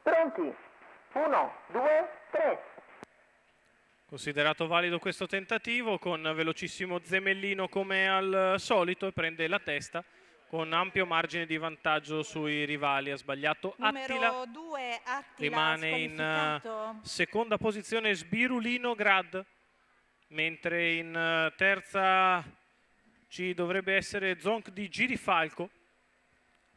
Pronti? 1, 2, 3. Considerato valido questo tentativo, con velocissimo Zemellino come al solito, e prende la testa con ampio margine di vantaggio sui rivali. Ha sbagliato Attila, Numero 2, Attila, rimane in seconda posizione Sbirulino Grad, mentre in terza ci dovrebbe essere Zonk di Girifalco,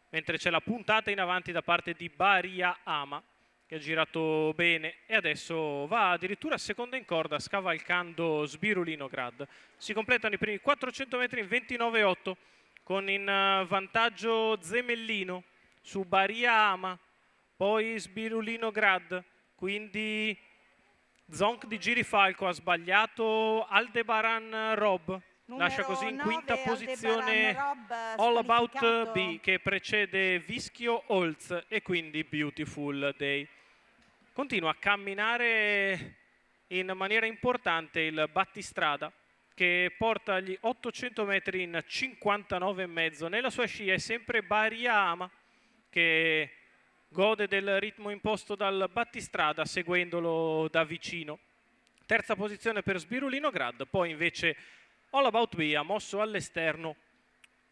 mentre c'è la puntata in avanti da parte di Baria Ama, che ha girato bene e adesso va addirittura seconda in corda, scavalcando Sbirulino Grad. Si completano i primi 400 metri in 29,8, con in vantaggio Zemellino su Baria Ama, poi Sbirulino Grad, quindi Zonk di Girifalco. Ha sbagliato Aldebaran Rob, lascia così in quinta posizione All About B, che precede Vischio Holz e quindi Beautiful Day. Continua a camminare in maniera importante il battistrada, che porta gli 800 metri in 59,5. Nella sua scia è sempre Baria Ama, che gode del ritmo imposto dal battistrada seguendolo da vicino. Terza posizione per Sbirulino Grad, poi invece All About B ha mosso all'esterno,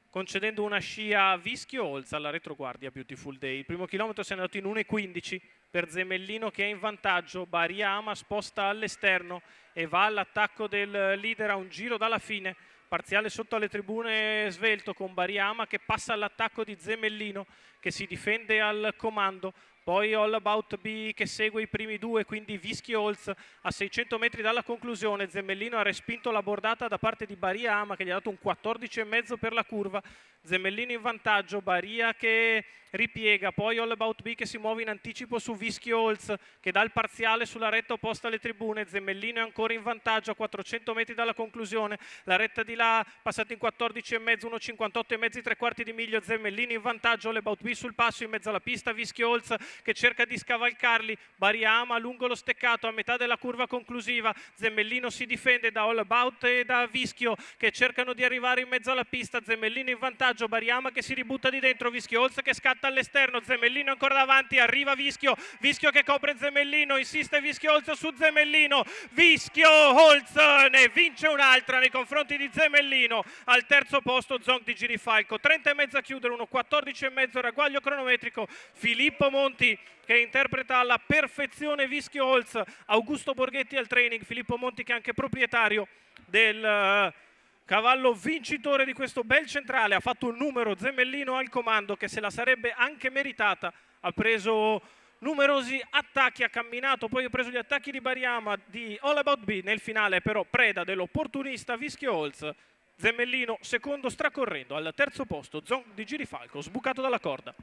concedendo una scia a Vischio Holz alla retroguardia Beautiful Day. Il primo chilometro si è andato in 1,15 per Zemellino, che è in vantaggio. Baria Ama sposta all'esterno e va all'attacco del leader a un giro dalla fine. Parziale sotto alle tribune svelto, con Baria Ama che passa all'attacco di Zemellino, che si difende al comando. Poi All About B che segue i primi due, quindi Vischio Holz a 600 metri dalla conclusione. Zemellino ha respinto la bordata da parte di Baria Ama, che gli ha dato un 14,5 per la curva. Zemellino in vantaggio, Baria che ripiega, poi All About B che si muove in anticipo su Vischio Holz, che dà il parziale sulla retta opposta alle tribune. Zemellino è ancora in vantaggio a 400 metri dalla conclusione. La retta di là passata in 14,5, 1,58,5, 3/4 di miglio. Zemellino in vantaggio, All About B sul passo in mezzo alla pista. Vischio Holz che cerca di scavalcarli. Baria Ama lungo lo steccato a metà della curva conclusiva. Zemellino si difende da All About e da Vischio, che cercano di arrivare in mezzo alla pista. Zemellino in vantaggio, Baria Ama che si ributta di dentro, Vischio Holz che scatta all'esterno. Zemellino ancora davanti, arriva Vischio che copre Zemellino, insiste Vischio Holz su Zemellino. Vischio Holz ne vince un'altra nei confronti di Zemellino. Al terzo posto Zonk di Girifalco, 30,5 a chiudere, 1,14,5 ragguaglio cronometrico. Filippo Monti che interpreta alla perfezione Vischio Holz. Augusto Borghetti al training. Filippo Monti che è anche proprietario del cavallo vincitore di questo bel centrale. Ha fatto un numero, Zemellino al comando, che se la sarebbe anche meritata. Ha preso numerosi attacchi, ha camminato, poi ha preso gli attacchi di Baria Ama, di All About B. Nel finale però preda dell'opportunista Vischio Holz. Zemellino secondo stracorrendo. Al terzo posto Zonk di Girifalco, sbucato dalla corda.